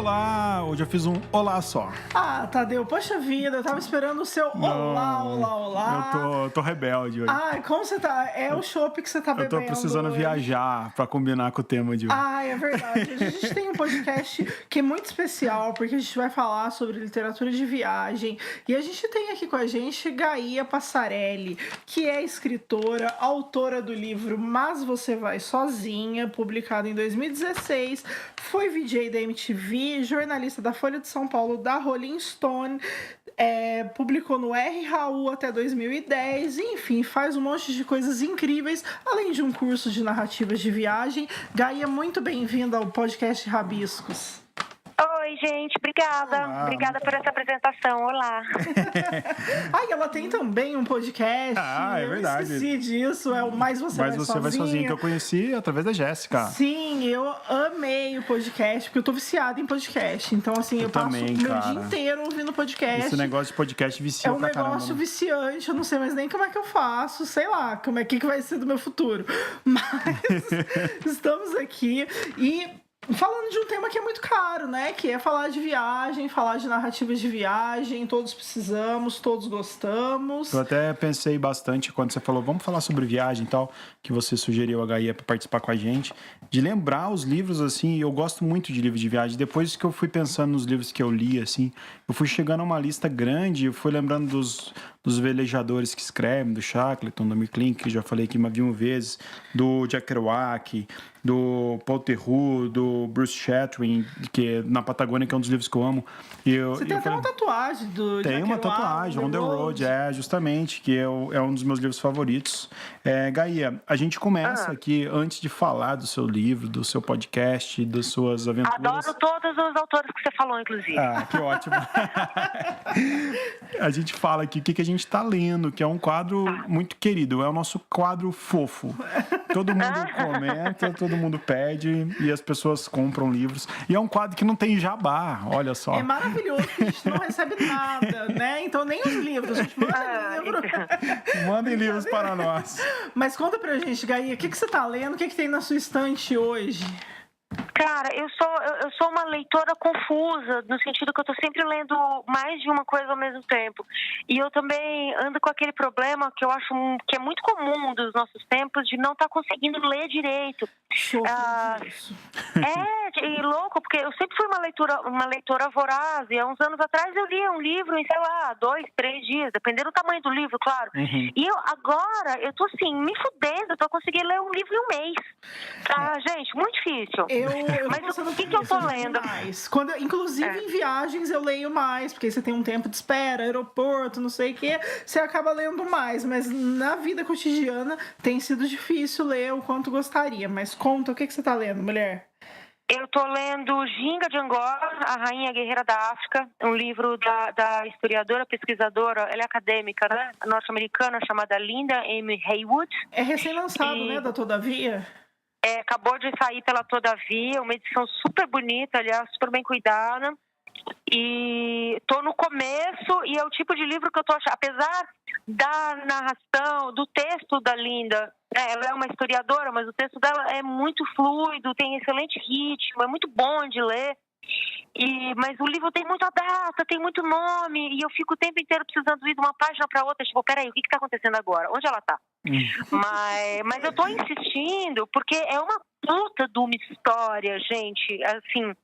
Olá! Hoje eu fiz um olá só. Ah, Tadeu, poxa vida, eu tava esperando o seu olá. Eu tô rebelde hoje. Ai, como você tá? É o chopp que você tá bebendo. Eu tô precisando hoje. viajar pra combinar com o tema de hoje. Ah, é verdade. A gente tem um podcast que é muito especial, porque a gente vai falar sobre literatura de viagem. E a gente tem aqui com a gente Gaia Passarelli, que é escritora, autora do livro Mas Você Vai Sozinha, publicado em 2016. Foi VJ da MTV, jornalista da Folha de São Paulo, da Rolling Stone, publicou no R. Raul até 2010, enfim, faz um monte de coisas incríveis, além de um curso de narrativas de viagem. Gaia, muito bem-vinda ao podcast Rabiscos. Oi, gente, obrigada. Olá, obrigada por essa apresentação. Olá. Ai, ela tem também um podcast. É verdade. Eu esqueci disso, é o Mais Você Vai Sozinha. Que eu conheci através da Jéssica. Sim, eu amei o podcast, porque eu tô viciada em podcast. Então, assim, eu passo também, o meu cara. dia inteiro ouvindo podcast. Esse negócio de podcast vicia É um pra caramba. negócio viciante, eu não sei mais nem como é que eu faço, sei lá, como é que vai ser do meu futuro. Mas estamos aqui e falando de um tema que é muito caro, né? Que é falar de viagem, falar de narrativas de viagem. Todos precisamos, todos gostamos. Eu até pensei bastante quando você falou, vamos falar sobre viagem e tal, que você sugeriu a Gaia para participar com a gente, de lembrar os livros, assim, eu gosto muito de livros de viagem. Depois que eu fui pensando nos livros que eu li, assim, eu fui chegando a uma lista grande, eu fui lembrando dos velejadores que escrevem, do Shackleton, do McLean, que eu já falei aqui uma vezes, do Jack Kerouac, do Paul Theroux, do Bruce Chatwin, que é na Patagônia, que é um dos livros que eu amo. Você tem até uma tatuagem do Tem Jack uma Kerouac, tatuagem, On the Road, justamente, que é um dos meus livros favoritos. Gaia, a gente começa aqui, antes de falar do seu livro, do seu podcast, das suas aventuras. Adoro todos os autores que você falou, inclusive. Ah, que ótimo. A gente fala aqui o que a gente está lendo, que é um quadro muito querido, é o nosso quadro fofo. Todo mundo comenta, todo mundo pede e as pessoas compram livros. E é um quadro que não tem jabá, olha só. É maravilhoso que a gente não recebe nada, né? Então nem os livros, a gente manda livro. Mandem livros para nós. Mas conta pra gente, Gaia, o que você tá lendo? O que tem na sua estante hoje? Cara, eu sou uma leitora confusa, no sentido que eu tô sempre lendo mais de uma coisa ao mesmo tempo. E eu também ando com aquele problema que eu acho que é muito comum dos nossos tempos, de não estar conseguindo ler direito. E louco, porque eu sempre fui uma leitora voraz, e há uns anos atrás eu lia um livro em, sei lá, 2, 3 dias, dependendo do tamanho do livro, claro. Uhum. E agora eu tô assim, me fudendo pra conseguir ler um livro em um mês. Gente, muito difícil. Mas o que eu tô lendo? Inclusive em viagens eu leio mais, porque você tem um tempo de espera, aeroporto, não sei o que, você acaba lendo mais, mas na vida cotidiana tem sido difícil ler o quanto gostaria. Mas conta, o que você tá lendo, mulher? Eu tô lendo Ginga de Angola, a Rainha Guerreira da África, um livro da historiadora, pesquisadora, ela é acadêmica, né? Norte-americana, chamada Linda M. Haywood. É recém-lançado, né, da Todavia? Acabou de sair pela Todavia, uma edição super bonita, aliás, super bem cuidada. E tô no começo, e é o tipo de livro que eu tô achando, apesar da narração, do texto da Linda, ela é uma historiadora, mas o texto dela é muito fluido, tem excelente ritmo, é muito bom de ler. Mas o livro tem muita data, tem muito nome, e eu fico o tempo inteiro precisando ir de uma página para outra, tipo, peraí, o que está acontecendo agora? Onde ela está? Mas eu tô insistindo, porque é uma puta de uma história, gente, assim,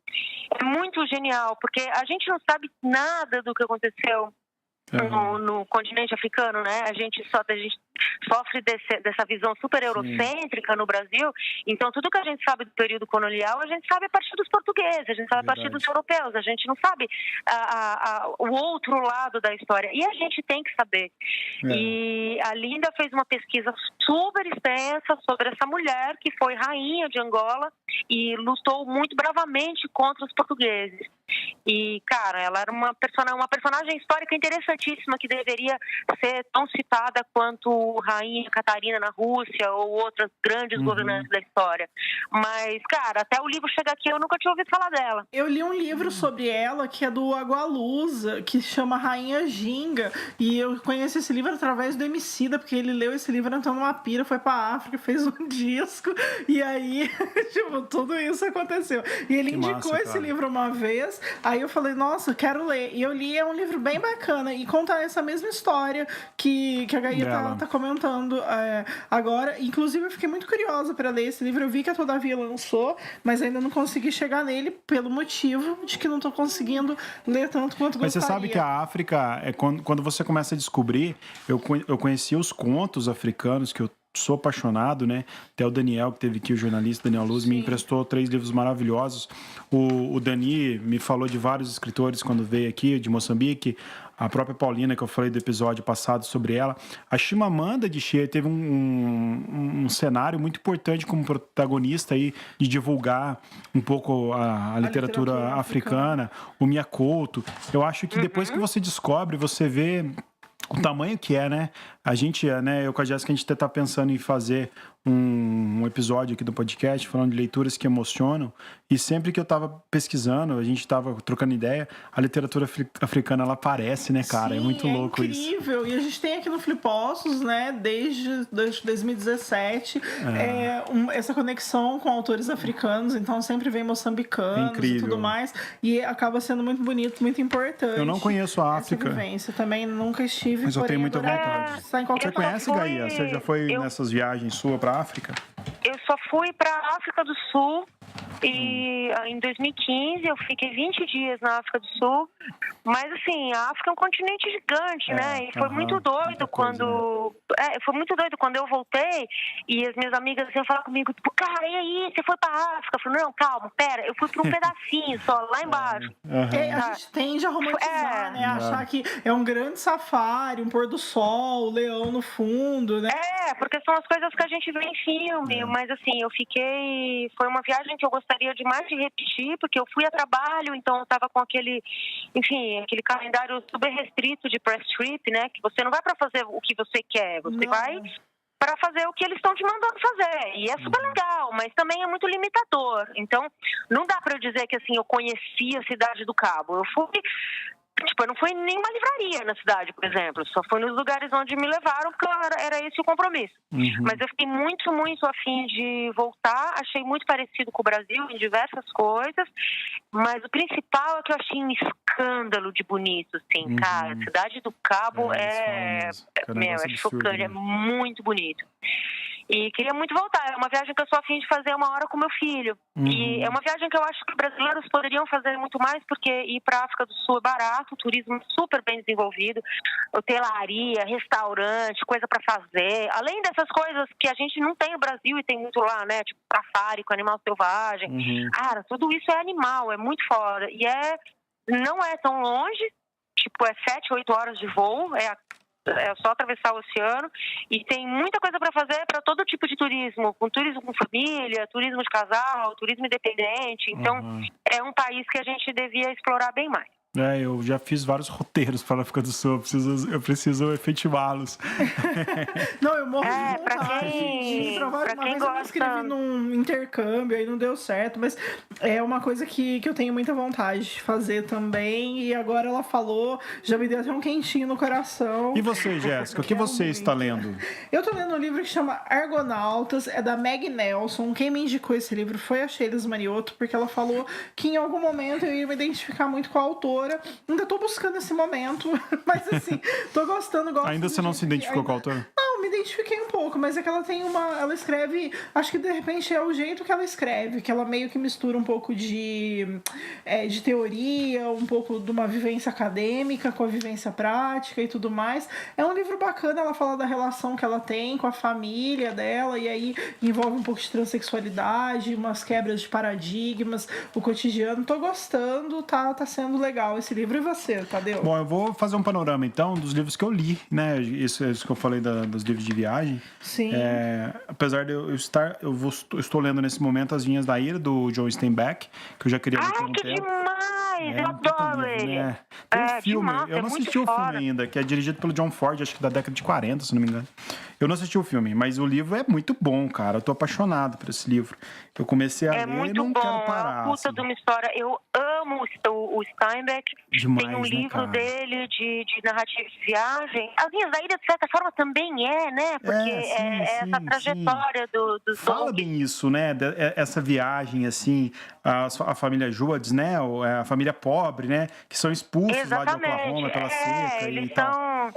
é muito genial, porque a gente não sabe nada do que aconteceu no continente africano, né? A gente sofre dessa visão super eurocêntrica no Brasil. Então, tudo que a gente sabe do período colonial, a gente sabe a partir dos portugueses, a gente sabe a partir dos europeus, a gente não sabe o outro lado da história. E a gente tem que saber. E a Linda fez uma pesquisa super extensa sobre essa mulher que foi rainha de Angola e lutou muito bravamente contra os portugueses. E, cara, ela era uma personagem histórica interessantíssima, que deveria ser tão citada quanto como Rainha Catarina na Rússia ou outras grandes governantes da história. Mas, cara, até o livro chegar aqui eu nunca tinha ouvido falar dela. Eu li um livro sobre ela que é do Agualusa, que se chama Rainha Ginga, e eu conheci esse livro através do Emicida, porque ele leu esse livro entrando numa pira, foi pra África, fez um disco, e aí, tipo, tudo isso aconteceu. E ele Que indicou massa, esse cara. livro uma vez, aí eu falei, nossa, quero ler. E eu li, é um livro bem bacana, e conta essa mesma história que a Gaia tá comentando agora. Inclusive, eu fiquei muito curiosa para ler esse livro. Eu vi que a Todavia lançou, mas ainda não consegui chegar nele pelo motivo de que não tô conseguindo ler tanto quanto Mas gostaria. você sabe que a África, quando você começa a descobrir, eu conheci os contos africanos, que eu sou apaixonado, né? Até o Daniel, que teve aqui, o jornalista Daniel Luz, me emprestou 3 livros maravilhosos. O Dani me falou de vários escritores quando veio aqui, de Moçambique. A própria Paulina, que eu falei do episódio passado sobre ela. A Chimamanda Adichie teve um cenário muito importante como protagonista aí de divulgar um pouco a literatura africana. O Mia Couto. Eu acho que depois que você descobre, você vê o tamanho que é, né? A gente, né, eu com a Jéssica, a gente até tá pensando em fazer um episódio aqui do podcast falando de leituras que emocionam, e sempre que eu tava pesquisando, a gente tava trocando ideia, a literatura africana, ela aparece, né, cara? Sim, é muito louco isso. É incrível. E a gente tem aqui no Flipossos, né, desde 2017, essa conexão com autores africanos, então sempre vem moçambicanos e tudo mais, e acaba sendo muito bonito, muito importante. Eu não conheço a África. Essa vivência. Também nunca estive, mas eu tenho muita vontade. Você conhece, Gaia? Você já foi nessas viagens suas pra África? Eu só fui para a África do Sul e em 2015 eu fiquei 20 dias na África do Sul. Mas assim, a África é um continente gigante, né? E foi muito doido quando foi muito doido quando eu voltei e as minhas amigas iam falar comigo, tipo, cara, e aí, você foi pra África? Eu falei, não, calma, pera, eu fui pra um pedacinho só, lá embaixo. A gente tende a romantizar, né? Achar que é um grande safari, um pôr do sol, o leão no fundo, né? Porque são as coisas que a gente vê em filme, mas assim, foi uma viagem que eu gostaria demais de repetir, porque eu fui a trabalho, então eu tava com aquele calendário super restrito de press trip, né, que você não vai para fazer o que você quer, você vai para fazer o que eles estão te mandando fazer, e é super legal, mas também é muito limitador, então não dá para eu dizer que assim, eu conheci a Cidade do Cabo, eu não fui em nenhuma livraria na cidade, por exemplo. Só fui nos lugares onde me levaram, porque era esse o compromisso. Mas eu fiquei muito, muito afim de voltar. Achei muito parecido com o Brasil em diversas coisas. Mas o principal é que eu achei um escândalo de bonito, assim, cara. A Cidade do Cabo é chocante, é muito bonito. E queria muito voltar. É uma viagem que eu sou a fim de fazer uma hora com meu filho. E é uma viagem que eu acho que brasileiros poderiam fazer muito mais, porque ir para a África do Sul é barato, o turismo super bem desenvolvido, hotelaria, restaurante, coisa para fazer. Além dessas coisas que a gente não tem no Brasil e tem muito lá, né? Tipo safari com animal selvagem. Cara, tudo isso é animal, é muito foda. E não é tão longe, tipo, é 7, 8 horas de voo, é só atravessar o oceano, e tem muita coisa para fazer para todo tipo de turismo, turismo com família, turismo de casal, turismo independente. Então, é um país que a gente devia explorar bem mais. Eu já fiz vários roteiros para a África do Sul, eu preciso efetivá-los. Não, eu morro de vontade. Uma vez eu me inscrevi num intercâmbio, aí não deu certo, mas é uma coisa que eu tenho muita vontade de fazer também, e agora ela falou, já me deu até um quentinho no coração. E você, Jéssica, o que você está lendo? Eu tô lendo um livro que chama Argonautas, é da Meg Nelson. Quem me indicou esse livro foi a Sheilas Mariotto, porque ela falou que em algum momento eu ia me identificar muito com a autora. Ainda tô buscando esse momento, mas assim, tô gostando. Ainda você não se identificou com a autora? Não, me identifiquei um pouco, mas é que ela tem ela escreve, acho que de repente é o jeito que ela escreve, que ela meio que mistura um pouco de teoria, um pouco de uma vivência acadêmica com a vivência prática e tudo mais. É um livro bacana, ela fala da relação que ela tem com a família dela, e aí envolve um pouco de transexualidade, umas quebras de paradigmas, o cotidiano. Tô gostando, tá sendo legal esse livro. E você, Tadeu? Bom, eu vou fazer um panorama, então, dos livros que eu li, né? Isso que eu falei dos livros de viagem. Sim. Apesar de eu estou lendo nesse momento As Vinhas da Ira, do John Steinbeck, que eu já queria ler por um que tempo. Demais! Eu adoro ele. Né? Tem um filme, demais, eu não assisti o filme ainda, que é dirigido pelo John Ford, acho que da década de 40, se não me engano. Eu não assisti o filme, mas o livro é muito bom, cara. Eu tô apaixonado por esse livro. Eu comecei a ler e não quero parar. É uma puta de uma história. Eu amo o Steinbeck. Demais, tem um né, livro cara? dele de narrativa de viagem. As Vinhas da Ilha, de certa forma, também né? Porque sim, essa trajetória dos Fala bem isso, né? Essa viagem, assim, a família Joads, né? A família pobre, né? Que são expulsos lá de Oklahoma pela seca eles e tal. são...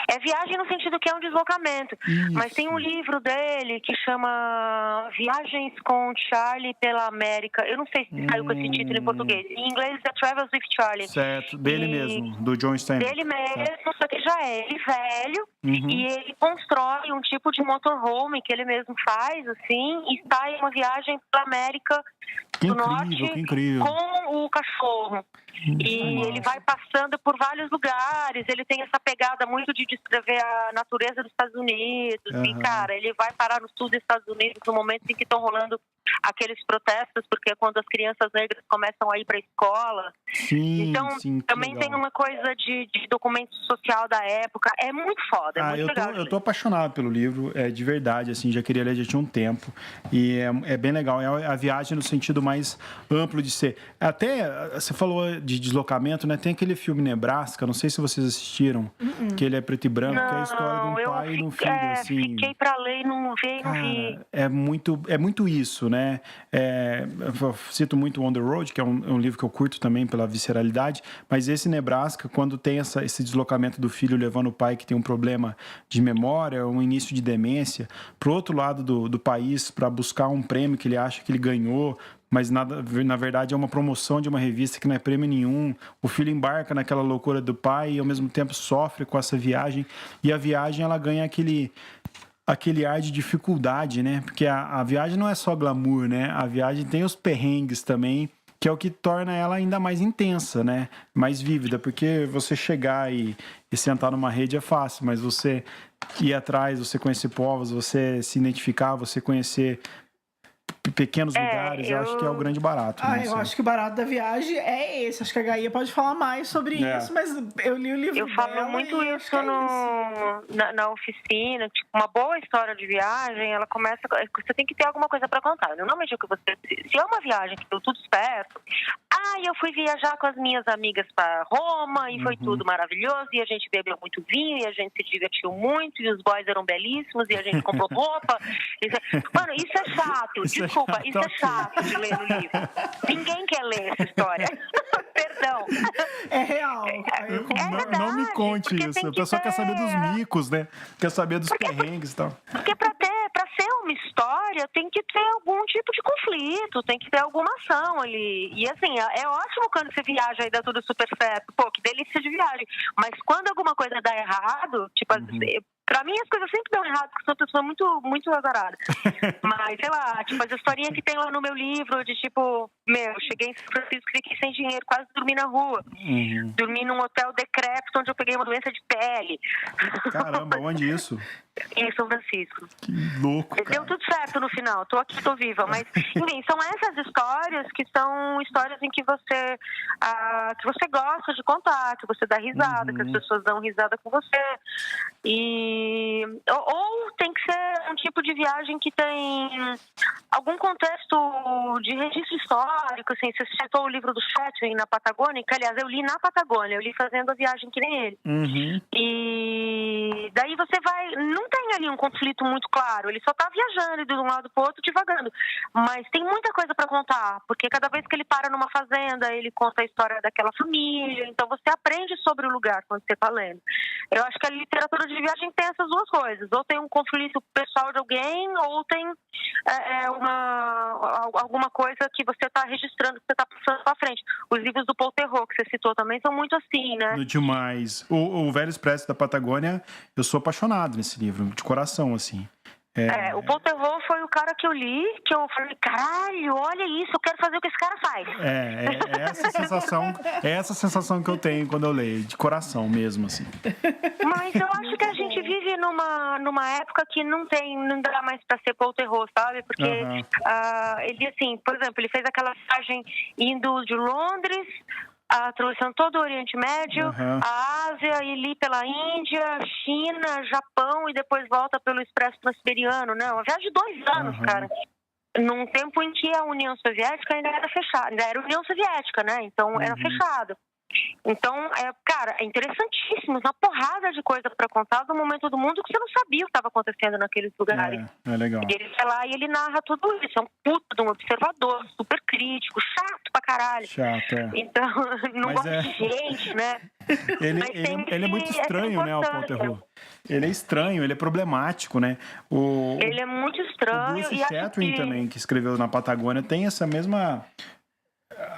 É viagem no sentido que é um deslocamento. Isso. Mas tem um livro dele que chama Viagens com Charlie pela América. Eu não sei se saiu com esse título em português. Em inglês é Travels with Charlie. Certo, dele mesmo, do John Steinbeck. Dele mesmo, só que já é ele velho. Uhum. E ele constrói um tipo de motorhome que ele mesmo faz, assim, e sai em uma viagem pela América do Norte que incrível. com o cachorro. E ele vai passando por vários lugares, ele tem essa pegada muito de descrever a natureza dos Estados Unidos. E, cara, ele vai parar no sul dos Estados Unidos no momento em que estão rolando aqueles protestos, porque é quando as crianças negras começam a ir para a escola. Sim, então, também legal. tem uma coisa de documento social da época. É muito foda, é muito legal. Eu tô apaixonado pelo livro, de verdade, assim, já queria ler já tinha um tempo. E é bem legal. É a viagem no sentido mais amplo de ser. Até, você falou de deslocamento, né? Tem aquele filme Nebraska, não sei se vocês assistiram, que ele é preto e branco, que é a história de um pai e de um filho, assim. Fiquei pra ler e não vi. É muito isso, né? Eu cito muito On the Road, que é um livro que eu curto também pela visceralidade, mas esse Nebraska, quando tem esse deslocamento do filho levando o pai que tem um problema de memória, um início de demência, pro outro lado do país para buscar um prêmio que ele acha que ele ganhou, mas na verdade é uma promoção de uma revista que não é prêmio nenhum. O filho embarca naquela loucura do pai e ao mesmo tempo sofre com essa viagem, e a viagem ela ganha aquele ar de dificuldade, né? Porque a viagem não é só glamour, né? A viagem tem os perrengues também, que é o que torna ela ainda mais intensa, né? Mais vívida, porque você chegar e sentar numa rede é fácil, mas você ir atrás, você conhecer povos, você se identificar, você conhecer pequenos lugares, eu acho que é o grande barato. Né? Eu acho que o barato da viagem é esse. Acho que a Gaia pode falar mais sobre isso, mas eu li o livro Eu falo muito isso na oficina. Tipo, uma boa história de viagem, ela começa... Você tem que ter alguma coisa para contar. Normalmente, se é uma viagem que deu tudo certo... eu fui viajar com as minhas amigas para Roma e foi tudo maravilhoso, e a gente bebeu muito vinho, e a gente se divertiu muito, e os boys eram belíssimos, e a gente comprou roupa. Mano, isso é chato. Desculpa, isso é chato de ler no livro. Ninguém quer ler essa história. Perdão. É real. Não me conte isso. A pessoa quer saber dos micos, né? Quer saber dos perrengues e tal. Porque pra ser uma história, tem que ter algum tipo de conflito, tem que ter alguma ação ali. E assim, é ótimo quando você viaja e dá tudo super certo. Pô, que delícia de viagem. Mas quando alguma coisa dá errado, tipo, pra mim as coisas sempre dão errado, porque sou uma pessoa muito, muito azarada. Mas, sei lá, tipo, as historinhas que tem lá no meu livro, de tipo, cheguei em São Francisco, fiquei sem dinheiro, quase dormi na rua. Dormi num hotel decrépito, onde eu peguei uma doença de pele. Caramba, onde isso? Em São Francisco. Que louco, cara. Deu tudo certo no final, tô aqui, tô viva. Mas, enfim, são essas histórias que são histórias em que você gosta de contar, que você dá risada, que as pessoas dão risada com você. Ou tem que ser um tipo de viagem que tem algum contexto de registro histórico, assim. Você citou o livro do Chatwin na Patagônia, que, aliás, eu li na Patagônia, eu li fazendo a viagem que nem ele. E daí você vai... Não tem ali um conflito muito claro, ele só tá viajando de um lado pro outro, divagando. Mas tem muita coisa para contar, porque cada vez que ele para numa fazenda, ele conta a história daquela família, então você aprende sobre o lugar quando você tá lendo. Eu acho que a literatura de viagem tem essas duas coisas, ou tem um conflito pessoal de alguém, ou tem alguma coisa que você tá registrando, que você tá passando pra frente. Os livros do Paul Theroux, que você citou também, são muito assim, né? Demais. O Velho Expresso da Patagônia, eu sou apaixonado nesse livro, de coração, assim. O Paul Theroux foi o cara que eu li, que eu falei, caralho, olha isso, eu quero fazer o que esse cara faz. Essa sensação que eu tenho quando eu leio, de coração mesmo, assim. Mas eu acho que a gente vive numa época que não dá mais pra ser Paul Theroux, sabe? Porque ele, assim, por exemplo, ele fez aquela viagem indo de Londres atravessando todo o Oriente Médio, a Ásia, e li pela Índia, China, Japão, e depois volta pelo Expresso Transiberiano, né? Uma viagem de 2 anos, cara. Num tempo em que a União Soviética ainda era fechada, ainda era União Soviética, né? Então era fechado. Então, cara, é interessantíssimo, uma porrada de coisa para contar do momento do mundo que você não sabia o que estava acontecendo naqueles lugares. É legal. E ele vai lá e ele narra tudo isso. É um puta de um observador, super crítico, chato pra caralho. Chato, Então, não gosta de gente, né? Ele é muito estranho, né, o Paul Theroux? Ele é estranho, ele é problemático, né? Ele é muito estranho. O Bruce Chatwin também, que escreveu na Patagônia, tem essa mesma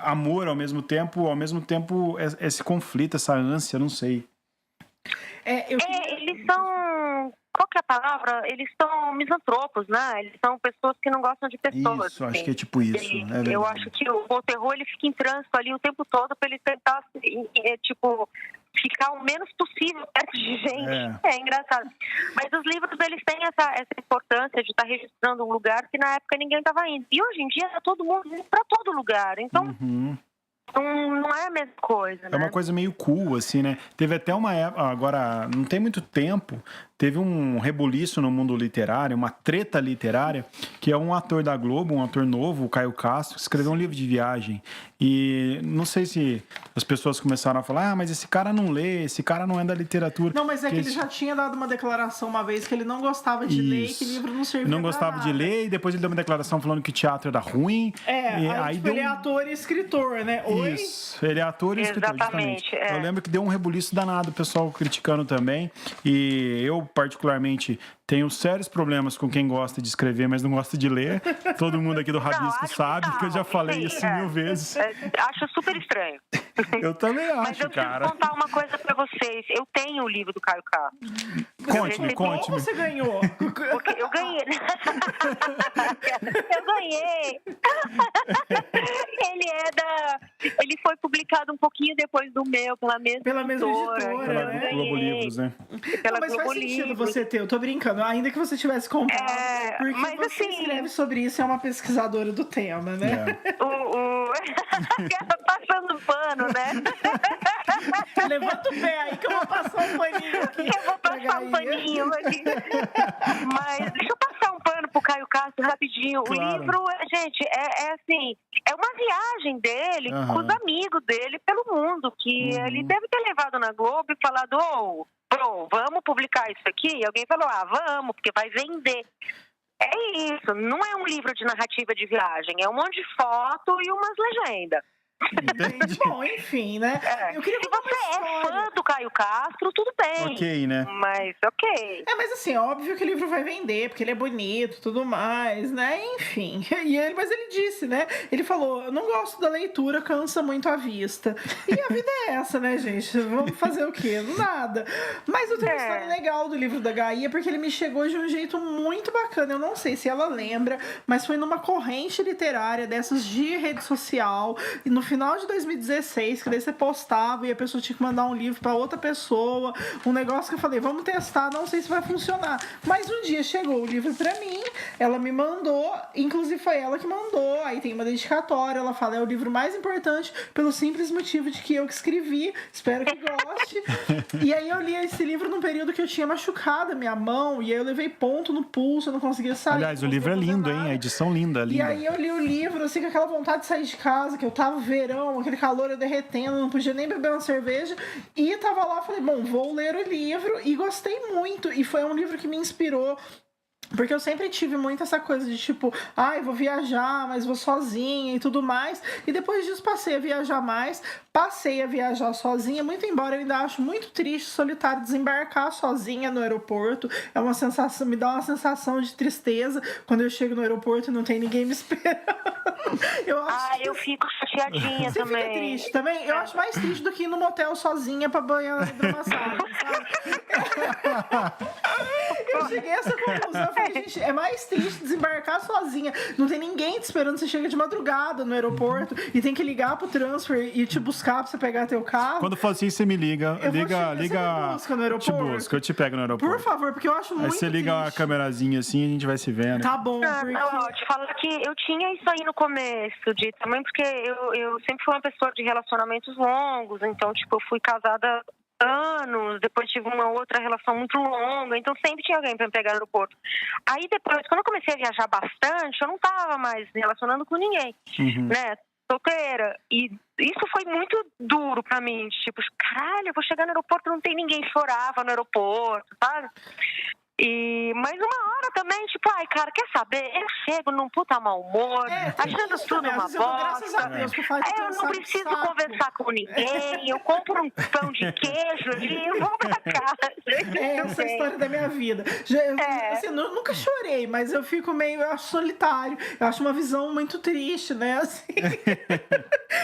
amor ao mesmo tempo esse conflito, essa ânsia, não sei. Eles são... Qual que é a palavra? Eles são misantropos, né? Eles são pessoas que não gostam de pessoas. Isso, acho que é tipo isso. Eu acho que o Paul Theroux, ele fica em trânsito ali o tempo todo para ele tentar, ficar o menos possível perto de gente. É engraçado. Mas os livros, eles têm essa importância de estar registrando um lugar que na época ninguém estava indo. E hoje em dia tá todo mundo indo para todo lugar. Então... Não é a mesma coisa, né? É uma coisa meio cool, assim, né? Teve até uma época, agora, não tem muito tempo, teve um rebuliço no mundo literário, uma treta literária, que é um ator da Globo, um ator novo, o Caio Castro, escreveu um livro de viagem. E não sei se as pessoas começaram a falar, mas esse cara não lê, esse cara não é da literatura. Não, mas é que ele já tinha dado uma declaração uma vez que ele não gostava de ler e que livro não servia não gostava de ler, e depois ele deu uma declaração falando que teatro era ruim. Aí ele é ator e escritor, né? Isso, ele é ator e escritor, justamente. É. Eu lembro que deu um rebuliço danado, o pessoal criticando também, e eu, particularmente, tenho sérios problemas com quem gosta de escrever, mas não gosta de ler. Todo mundo aqui do Rabisco sabe que eu já falei isso 1000 vezes. Acho super estranho. Eu também acho, mas eu preciso contar uma coisa pra vocês. Eu tenho o livro do Caio Castro. Conte-me. Como você ganhou? Porque eu ganhei. Eu ganhei. Ele foi publicado um pouquinho depois do meu, pela mesma editora, pela né? Globo Livros, né? Pela mas Globo faz sentido Livros. você ter, eu tô brincando, ainda que você tivesse comprado, porque mas você assim, escreve sobre isso, é uma pesquisadora do tema, né? Passando pano, né? Levanta o pé aí que eu vou passar um paninho aqui. Eu vou passar um paninho aqui. Mas deixa eu passar um pano pro Caio Castro rapidinho. Claro. O livro, gente, assim, é uma viagem dele com os amigos dele pelo mundo, que ele deve ter levado na Globo e falado, vamos publicar isso aqui? E alguém falou, vamos, porque vai vender. É isso, não é um livro de narrativa de viagem, é um monte de foto e umas legendas. Bom, enfim, né? Se você é fã do Caio Castro, tudo bem. Ok, né? Mas ok. Mas assim, óbvio que o livro vai vender, porque ele é bonito, tudo mais, né? Enfim. Mas ele disse, né? Ele falou, eu não gosto da leitura, cansa muito a vista. E a vida é essa, né, gente? Vamos fazer o quê? Nada. Mas eu tenho uma história legal do livro da Gaia, porque ele me chegou de um jeito muito bacana. Eu não sei se ela lembra, mas foi numa corrente literária dessas de rede social, e no final de 2016, que daí você postava e a pessoa tinha que mandar um livro pra outra pessoa, um negócio que eu falei, vamos testar, não sei se vai funcionar. Mas um dia chegou o livro pra mim, ela me mandou, inclusive foi ela que mandou, aí tem uma dedicatória, ela fala, é o livro mais importante pelo simples motivo de que eu que escrevi, espero que goste. E aí eu li esse livro num período que eu tinha machucado a minha mão, e aí eu levei ponto no pulso, eu não conseguia sair. Aliás, o livro é lindo, hein? A edição linda. E aí eu li o livro, assim, com aquela vontade de sair de casa, que eu tava verão, aquele calor eu derretendo, não podia nem beber uma cerveja, e tava lá, falei, bom, vou ler o livro, e gostei muito, e foi um livro que me inspirou, porque eu sempre tive muito essa coisa de tipo, eu vou viajar, mas vou sozinha e tudo mais, e depois disso passei a viajar mais, passei a viajar sozinha, muito embora eu ainda acho muito triste, solitário, desembarcar sozinha no aeroporto, é uma sensação, me dá uma sensação de tristeza quando eu chego no aeroporto e não tem ninguém me esperando. Eu fico chateadinha Você também. Você fica triste também? Eu acho mais triste do que ir no motel sozinha pra banhar na hidromassagem, sabe? Eu cheguei a essa conclusão. Eu falei, gente, é mais triste desembarcar sozinha. Não tem ninguém te esperando. Você chega de madrugada no aeroporto e tem que ligar pro transfer e te buscar pra você pegar teu carro. Quando for assim, você me liga. Eu Liga. você me busca no aeroporto? Te busco, eu te pego no aeroporto. Por favor, porque eu acho muito Aí você liga triste. a câmerazinha assim e a gente vai se vendo. Tá bom, Não, porque... te falar que eu tinha isso aí no começo, também porque eu sempre fui uma pessoa de relacionamentos longos, então, tipo, eu fui casada anos, depois tive uma outra relação muito longa, então sempre tinha alguém para me pegar no aeroporto. Aí depois, quando eu comecei a viajar bastante, eu não tava mais me relacionando com ninguém, né? Solteira. E isso foi muito duro pra mim, tipo, caralho, eu vou chegar no aeroporto, não tem ninguém, chorava no aeroporto, sabe? Mas uma hora também, tipo, ai, cara, quer saber? Eu chego num puta mau humor, achando tudo uma Graças a bosta. Deus, que faz Eu não preciso conversar com ninguém, eu compro um pão de queijo ali e vou pra casa. Essa é a história da minha vida. Assim, eu nunca chorei, mas eu fico meio, eu acho solitário. Eu acho uma visão muito triste, né? Assim,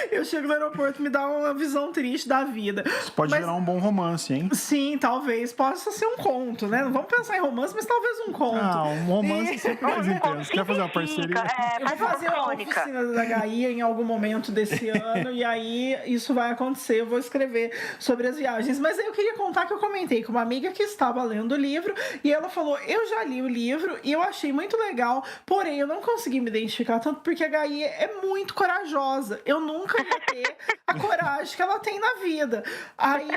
eu chego no aeroporto e me dá uma visão triste da vida. Isso pode gerar um bom romance, hein? Sim, talvez possa ser um conto, né? Não vamos pensar em romance, mas talvez um conto. Ah, um romance sempre mais intenso. Quer fazer uma parceria? Eu vou fazer uma oficina da Gaia em algum momento desse ano, e aí isso vai acontecer. Eu vou escrever sobre as viagens. Mas aí eu queria contar que eu comentei com uma amiga que estava lendo o livro, e ela falou, eu já li o livro e eu achei muito legal, porém eu não consegui me identificar tanto porque a Gaia é muito corajosa. Eu nunca vou ter a coragem que ela tem na vida. Aí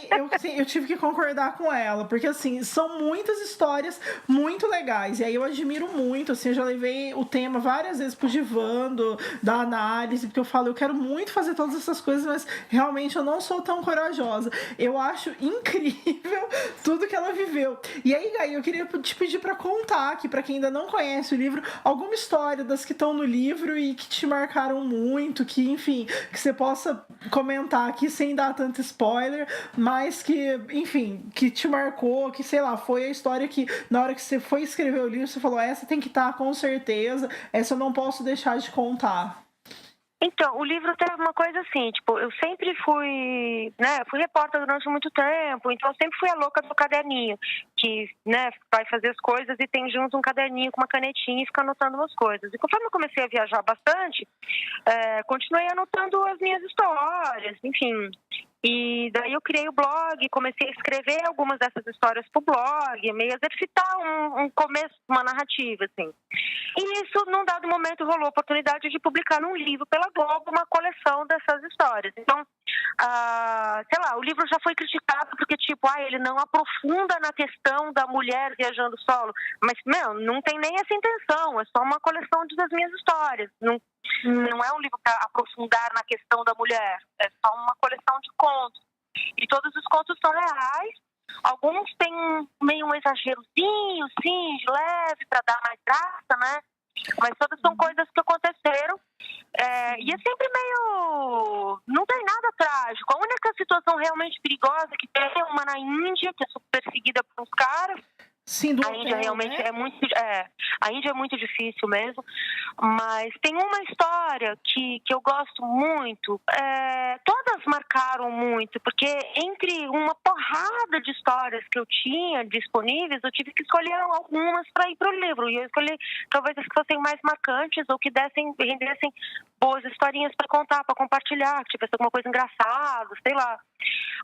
eu tive que concordar com ela, porque assim, são muitas histórias muito legais, e aí eu admiro muito, assim, eu já levei o tema várias vezes pro Givando, da análise, porque eu falo, eu quero muito fazer todas essas coisas, mas realmente eu não sou tão corajosa. Eu acho incrível tudo que ela viveu. E aí, Gaia, eu queria te pedir pra contar aqui, pra quem ainda não conhece o livro, alguma história das que estão no livro e que te marcaram muito, que, enfim, que você possa comentar aqui sem dar tanto spoiler, mas que, enfim, que te marcou, que, sei lá, foi a história que na hora que você foi escrever o livro, você falou, essa tem que estar com certeza, essa eu não posso deixar de contar. Então, o livro teve uma coisa assim, tipo, eu sempre fui, né, fui repórter durante muito tempo, então eu sempre fui a louca do caderninho, que, né, vai fazer as coisas e tem junto um caderninho com uma canetinha e fica anotando umas coisas. E conforme eu comecei a viajar bastante, continuei anotando as minhas histórias, enfim. E daí eu criei o blog, comecei a escrever algumas dessas histórias pro blog, meio exercitar um começo, uma narrativa, assim. E isso, num dado momento, rolou a oportunidade de publicar num livro pela Globo uma coleção dessas histórias. Então, sei lá, o livro já foi criticado porque, tipo, ele não aprofunda na questão da mulher viajando solo. Mas, não tem nem essa intenção, é só uma coleção das minhas histórias. Não é um livro para aprofundar na questão da mulher, é só uma coleção de contos. E todos os contos são reais, alguns têm meio um exagerozinho, sim, de leve, para dar mais graça, né? Mas todas são coisas que aconteceram. E é sempre meio... Não tem nada trágico. A única situação realmente perigosa que tem é uma na Índia, que é super perseguida por uns caras. Sim, a Índia realmente é muito... a Índia é muito difícil mesmo. Mas tem uma história que eu gosto muito. Todas marcaram muito, porque entre uma porrada de histórias que eu tinha disponíveis, eu tive que escolher algumas para ir para o livro. E eu escolhi talvez as que fossem mais marcantes ou que rendessem boas historinhas para contar, para compartilhar, que tivesse alguma coisa engraçada, sei lá.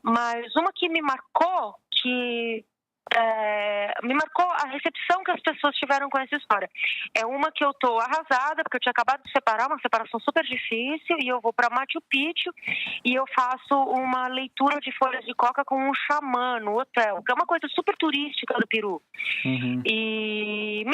Mas uma que me marcou, me marcou a recepção que as pessoas tiveram com essa história. É uma que eu tô arrasada, porque eu tinha acabado de separar, uma separação super difícil, e eu vou para Machu Picchu e eu faço uma leitura de folhas de coca com um xamã no hotel, que é uma coisa super turística do Peru. Uhum. E,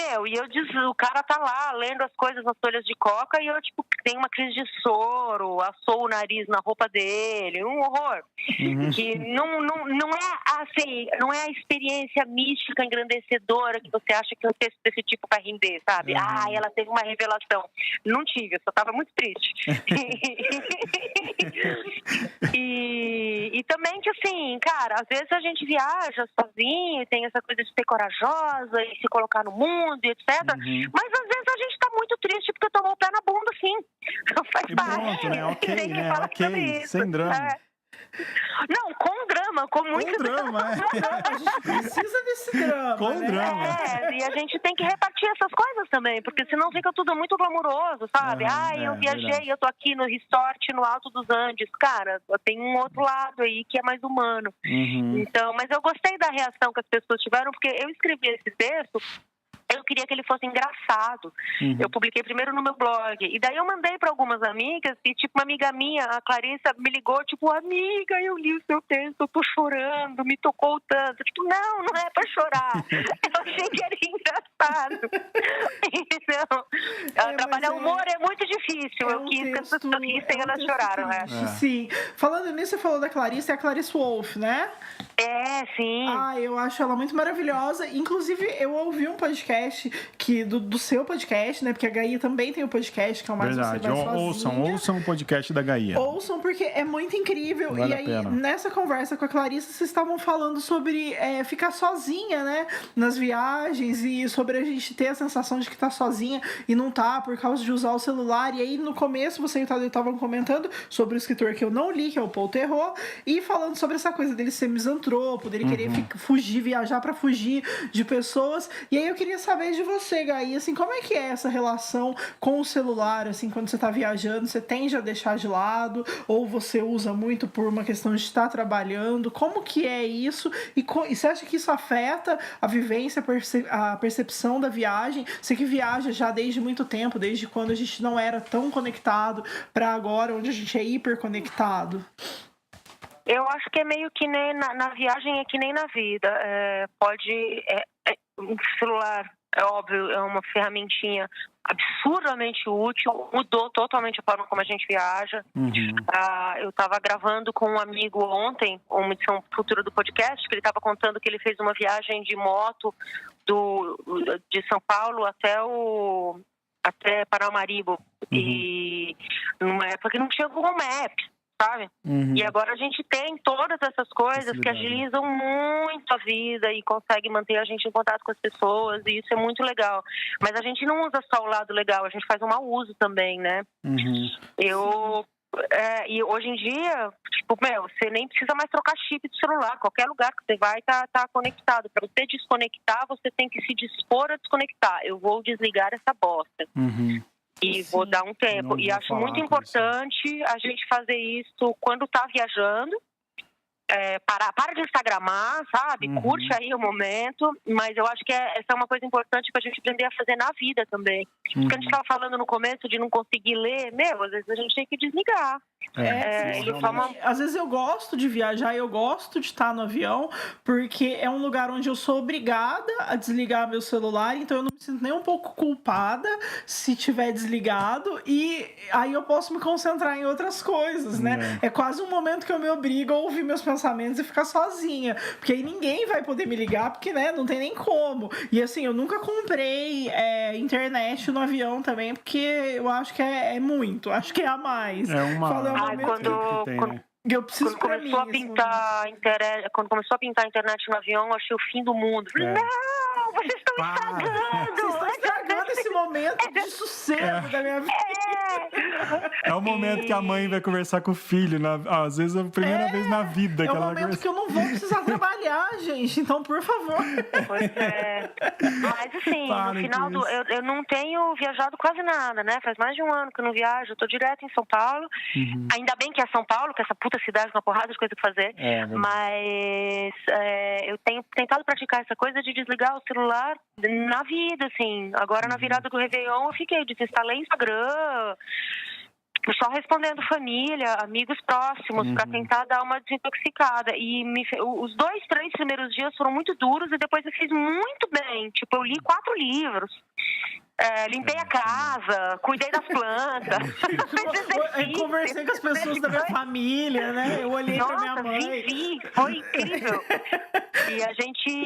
o cara tá lá lendo as coisas nas folhas de coca e eu, tipo, tenho uma crise de soro, assou o nariz na roupa dele, um horror. Uhum. Que não é assim, não é a experiência mística, engrandecedora que você acha que um texto desse tipo vai render, sabe? Uhum. Ela teve uma revelação. Não tive, eu só tava muito triste. E também que, assim, cara, às vezes a gente viaja sozinho e tem essa coisa de ser corajosa e se colocar no mundo e etc. Uhum. Mas às vezes a gente tá muito triste porque tomou o pé na bunda, sim. Faz E parte. pronto, né? Ok, Tem que né? falar sobre Ok, isso. sem drama. Não, com drama, com muito drama, A gente precisa desse drama, Com né? drama. E a gente tem que repartir essas coisas também, porque senão fica tudo muito glamuroso, sabe? Eu viajei, verdade. eu tô aqui no resort no Alto dos Andes. Cara, tem um outro lado aí que é mais humano. Então, mas eu gostei da reação que as pessoas tiveram, porque eu escrevi esse texto, eu queria que ele fosse engraçado. Eu publiquei primeiro no meu blog. E daí eu mandei para algumas amigas e, tipo, uma amiga minha, a Clarissa, me ligou, tipo, amiga, eu li o seu texto, eu tô chorando, me tocou tanto. Tipo, não é para chorar. Eu achei que era engraçado. Então, trabalhar humor é muito difícil. Eu quis que as pessoas rissem, elas choraram. Sim. Falando nisso, você falou da Clarissa, é a Clarice Wolff, né? Sim. Eu acho ela muito maravilhosa. Inclusive, eu ouvi um podcast do seu podcast, né? Porque a Gaia também tem o podcast, que é o Mais Você Vai Sozinha. Ouçam o podcast da Gaia. Ouçam, porque é muito incrível. Vale e a aí, pena. nessa conversa com a Clarissa, vocês estavam falando sobre ficar sozinha, né? Nas viagens e sobre a gente ter a sensação de que tá sozinha e não tá por causa de usar o celular. E aí, no começo, vocês estavam comentando sobre o escritor que eu não li, que é o Paul Theroux, e falando sobre essa coisa dele ser misantropo, dele querer fugir, viajar pra fugir de pessoas. E aí, eu queria saber de você, Gaia, assim, como é que é essa relação com o celular, assim, quando você tá viajando, você tende a deixar de lado, ou você usa muito por uma questão de estar trabalhando, como que é isso, e você acha que isso afeta a vivência, a percepção da viagem? Você que viaja já desde muito tempo, desde quando a gente não era tão conectado para agora, onde a gente é hiperconectado. Eu acho que é meio que nem na viagem, é que nem na vida. O celular, é óbvio, é uma ferramentinha absurdamente útil, mudou totalmente a forma como a gente viaja. Eu estava gravando com um amigo ontem, uma edição futura do podcast, que ele estava contando que ele fez uma viagem de moto de São Paulo até Paramaribo, e numa época que não tinha Google Maps, sabe? E agora a gente tem todas essas coisas que agilizam muito a vida e conseguem manter a gente em contato com as pessoas, e isso é muito legal. Mas a gente não usa só o lado legal, a gente faz um mau uso também, né? E hoje em dia, tipo, você nem precisa mais trocar chip do celular. Qualquer lugar que você vai tá conectado. Para você desconectar, você tem que se dispor a desconectar. Eu vou desligar essa bosta. E vou dar um tempo. E acho muito importante a gente fazer isso quando tá viajando. Para de instagramar, sabe? Curte aí o momento. Mas eu acho que essa é uma coisa importante pra gente aprender a fazer na vida também. Porque a gente estava falando no começo de não conseguir ler. Às vezes a gente tem que desligar. Às vezes eu gosto de viajar, eu gosto de estar no avião, porque é um lugar onde eu sou obrigada a desligar meu celular, então eu não me sinto nem um pouco culpada se tiver desligado, e aí eu posso me concentrar em outras coisas, né? É quase um momento que eu me obrigo a ouvir meus pensamentos e ficar sozinha, porque aí ninguém vai poder me ligar, porque, né, não tem nem como. E assim, eu nunca comprei internet no avião também, porque eu acho que é muito, acho que é a mais. Eu preciso começou a pintar a internet no avião, eu achei o fim do mundo. Não, vocês estão estragando! Vocês estão estragando esse momento de sossego da minha vida. É o momento que a mãe vai conversar com o filho, às vezes é a primeira vez na vida que ela vai conversar. É o momento que eu não vou precisar trabalhar, gente, então por favor. Pois é. Mas assim, no final eu não tenho viajado quase nada, né? Faz mais de um ano que eu não viajo, eu tô direto em São Paulo. Ainda bem que é São Paulo, que é essa puta cidade com uma porrada de coisa pra fazer. Mas eu tenho tentado praticar essa coisa de desligar o celular na vida, assim. Agora, na virada do Réveillon, eu desinstalei Instagram, só respondendo família, amigos próximos, para tentar dar uma desintoxicada. E os 2, 3 primeiros dias foram muito duros, e depois eu fiz muito bem. Tipo, eu li 4 livros. Limpei a casa, cuidei das plantas. Eu conversei com as pessoas da minha família, né? Eu olhei pra minha mãe. Sim, foi incrível. E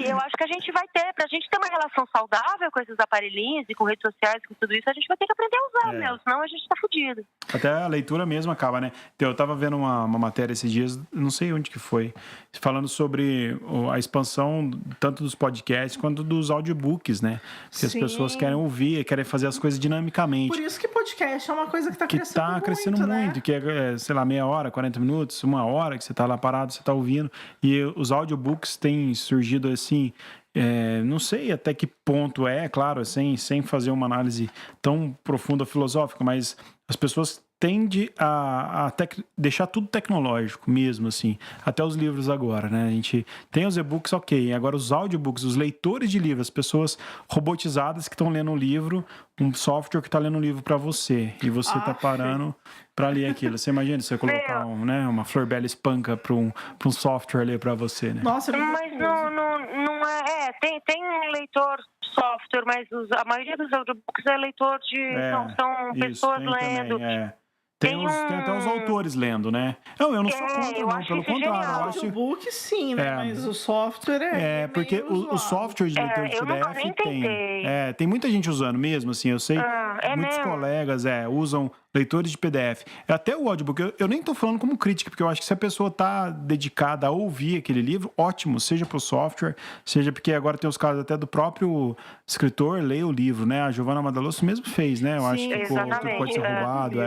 eu acho que a gente vai pra gente ter uma relação saudável com esses aparelhinhos e com redes sociais, com tudo isso, a gente vai ter que aprender a usar, senão a gente tá fudido. Até a leitura mesmo acaba, né? Eu tava vendo uma matéria esses dias, não sei onde que foi, falando sobre a expansão tanto dos podcasts quanto dos audiobooks, né? Que as pessoas querem ouvir. correria, querem fazer as coisas dinamicamente. Por isso que podcast é uma coisa que tá crescendo muito, muito, né? que é, sei lá, meia hora, 40 minutos, uma hora que você tá lá parado, você tá ouvindo. E os audiobooks têm surgido assim, não sei até que ponto claro, sem fazer uma análise tão profunda filosófica, mas as pessoas tendem a deixar tudo tecnológico mesmo, assim, até os livros agora, né? A gente tem os e-books, ok, agora os audiobooks, os leitores de livros, as pessoas robotizadas que estão lendo um livro, um software que está lendo um livro para você, e você tá parando para ler aquilo. Você imagina você colocar uma Florbela Espanca para um software ler para você, né? Nossa, mas não é. Tem um leitor software, mas a maioria dos audiobooks é leitor de. São pessoas lendo. Também, Tem até os autores lendo, né? Eu não sou contra, não, pelo contrário. O audiobook sim, né? Mas o software porque o software de leitor de PDF tem muita gente usando mesmo, assim, eu sei, muitos colegas usam leitores de PDF. Até o audiobook, eu nem tô falando como crítica, porque eu acho que se a pessoa tá dedicada a ouvir aquele livro, ótimo, seja pro software, seja porque agora tem os casos até do próprio escritor ler o livro, né? A Giovanna Madalosso mesmo fez, né? Eu acho que tudo pode ser roubado,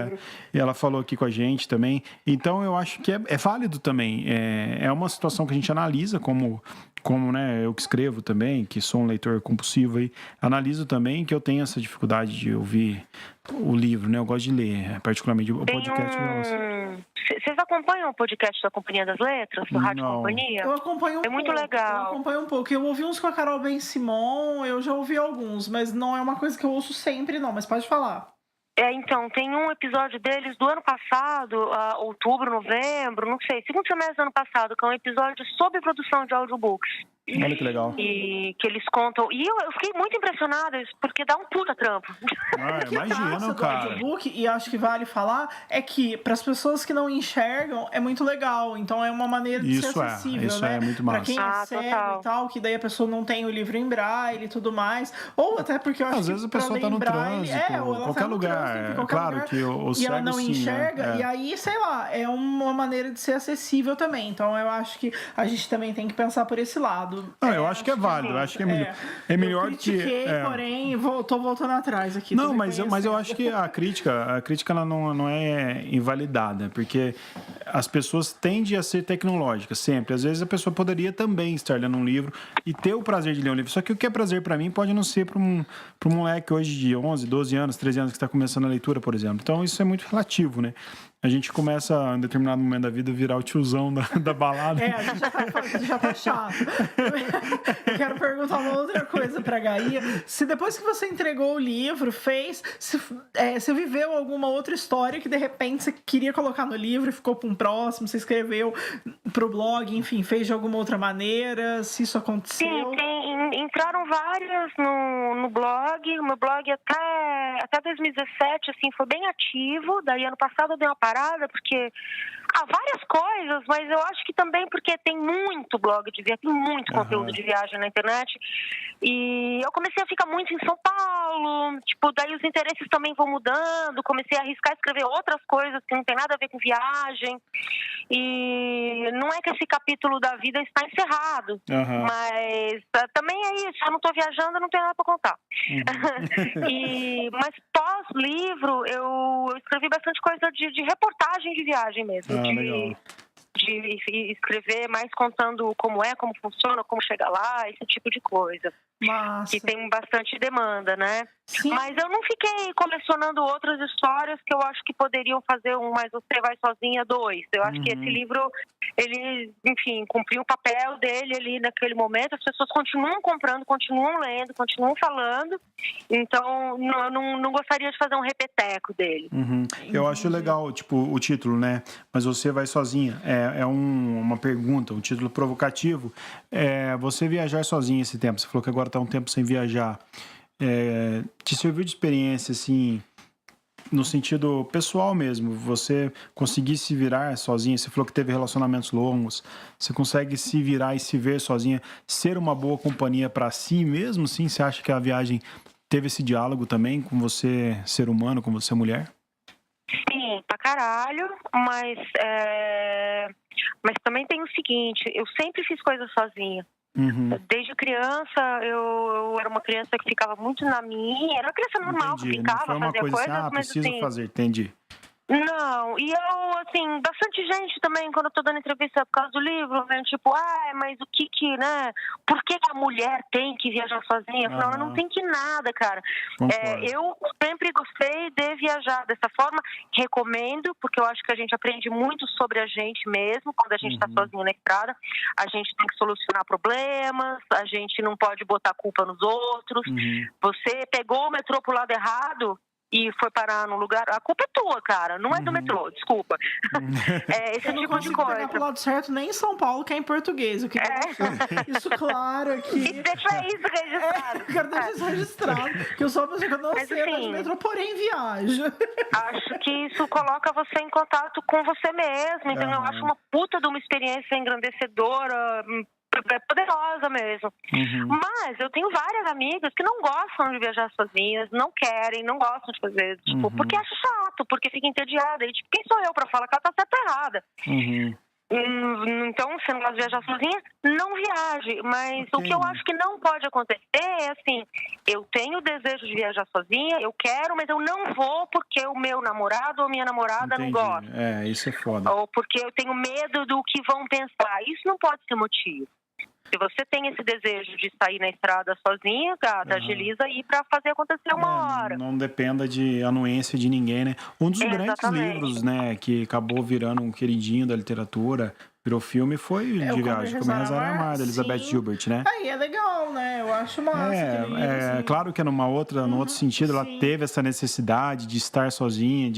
E ela falou aqui com a gente também. Então, eu acho que é válido também. É uma situação que a gente analisa como né, eu que escrevo também, que sou um leitor compulsivo aí, analiso também que eu tenho essa dificuldade de ouvir o livro, né? Eu gosto de ler, particularmente o podcast. Vocês acompanham o podcast da Companhia das Letras, do Rádio Companhia? Eu acompanho um pouco. Muito legal. Eu acompanho um pouco. Eu ouvi uns com a Carol Ben-Simon, eu já ouvi alguns, mas não é uma coisa que eu ouço sempre, não. Mas pode falar. Então, tem um episódio deles do ano passado, outubro, novembro, não sei, segundo semestre do ano passado, que é um episódio sobre produção de audiobooks. Olha que legal. E que eles contam. E eu fiquei muito impressionada, porque dá um puta trampo. Imagina, cara. Do audiobook, e acho que vale falar, é que para as pessoas que não enxergam, é muito legal. Então é uma maneira de ser acessível, isso né? É muito massa. Pra quem é cego e tal, que daí a pessoa não tem o livro em braille e tudo mais. Ou até porque eu acho que às vezes a pessoa tá no trânsito, qualquer lugar. Claro que o e ela não sim, enxerga, e aí, sei lá, é uma maneira de ser acessível também. Então eu acho que a gente também tem que pensar por esse lado. Eu acho que é válido, eu acho que é melhor eu critiquei, porém, tô voltando atrás aqui. Não, mas eu acho que a crítica ela não é invalidada, porque as pessoas tendem a ser tecnológicas sempre. Às vezes a pessoa poderia também estar lendo um livro e ter o prazer de ler um livro. Só que o que é prazer para mim pode não ser para um moleque hoje de 11, 12 anos, 13 anos que está começando a leitura, por exemplo. Então isso é muito relativo, né? A gente começa, em determinado momento da vida, a virar o tiozão da balada. A gente já tá chato. Eu quero perguntar uma outra coisa pra Gaia. Se depois que você entregou o livro, você viveu alguma outra história que de repente você queria colocar no livro e ficou pra um próximo, você escreveu pro blog, enfim, fez de alguma outra maneira, se isso aconteceu? Sim, entraram várias no blog. O meu blog até 2017, assim, foi bem ativo. Daí ano passado eu dei uma parada, porque várias coisas, mas eu acho que também porque tem muito blog de viagem, tem muito conteúdo de viagem na internet, e eu comecei a ficar muito em São Paulo, daí os interesses também vão mudando, comecei a arriscar escrever outras coisas que não tem nada a ver com viagem, e não é que esse capítulo da vida está encerrado, mas também é isso, eu não estou viajando, eu não tenho nada para contar. Mas pós-livro, eu escrevi bastante coisa de reportagem de viagem mesmo, de escrever mais contando como funciona, como chegar lá, esse tipo de coisa. Massa. Que tem bastante demanda, né? Sim. Mas eu não fiquei colecionando outras histórias que eu acho que poderiam fazer Mas Você Vai Sozinha 2. Eu acho que esse livro, ele, enfim, cumpriu o papel dele ali naquele momento. As pessoas continuam comprando, continuam lendo, continuam falando. Então, não gostaria de fazer um repeteco dele. Eu acho legal, o título, né? Mas Você Vai Sozinha. É uma pergunta, um título provocativo. Você viajar sozinha esse tempo. Você falou que agora está um tempo sem viajar. Te serviu de experiência, assim, no sentido pessoal mesmo? Você conseguir se virar sozinha? Você falou que teve relacionamentos longos. Você consegue se virar e se ver sozinha? Ser uma boa companhia para si mesmo? Sim, você acha que a viagem teve esse diálogo também com você, ser humano, com você, mulher? Sim, pra caralho, mas também tem o seguinte, eu sempre fiz coisas sozinha. Desde criança, eu era uma criança que ficava muito na minha. Era uma criança normal, que Entendi. Não ficava, foi uma fazia coisa coisas, assim, mas preciso assim... fazer. Entendi. Não, e eu, assim, bastante gente também, quando eu tô dando entrevista por causa do livro, vem tipo, mas o que, né? Por que a mulher tem que viajar sozinha? Eu falo, ela não tem que nada, cara. Eu sempre gostei de viajar dessa forma, recomendo, porque eu acho que a gente aprende muito sobre a gente mesmo, quando a gente tá sozinho na estrada. A gente tem que solucionar problemas, a gente não pode botar culpa nos outros. Você pegou o metrô pro lado errado e foi parar num lugar, a culpa é tua, cara, não é do metrô, desculpa. Esse eu não tipo de consigo pegar coisa. pro lado certo nem em São Paulo, que é em português. Eu queria deixar isso claro aqui. E deixa isso registrado. Eu quero deixar isso registrado, que eu sou uma pessoa que eu não sei andar de metrô, porém viaja. Acho que isso coloca você em contato com você mesmo, entendeu? Eu acho uma puta de uma experiência engrandecedora, poderosa mesmo. Mas eu tenho várias amigas que não gostam de viajar sozinhas, não querem, não gostam de fazer, tipo, porque acha chato, porque fica entediada. E, tipo, quem sou eu pra falar que ela tá certa ou errada? Então, você não gosta de viajar sozinha? Não viaje. Mas o que eu acho que não pode acontecer é assim, eu tenho o desejo de viajar sozinha, eu quero, mas eu não vou porque o meu namorado ou minha namorada não gosta. Isso é foda. Ou porque eu tenho medo do que vão pensar. Isso não pode ser motivo. Se você tem esse desejo de sair na estrada sozinha, gata, agiliza aí pra fazer acontecer uma hora. Não dependa de anuência de ninguém, né? Um dos grandes livros, né, que acabou virando um queridinho da literatura, virou filme, foi de viagem, Como Rezar e Amar, da Elizabeth Gilbert, né? Aí é legal, né? Eu acho massa. Assim. Claro que num outro sentido, ela teve essa necessidade de estar sozinha,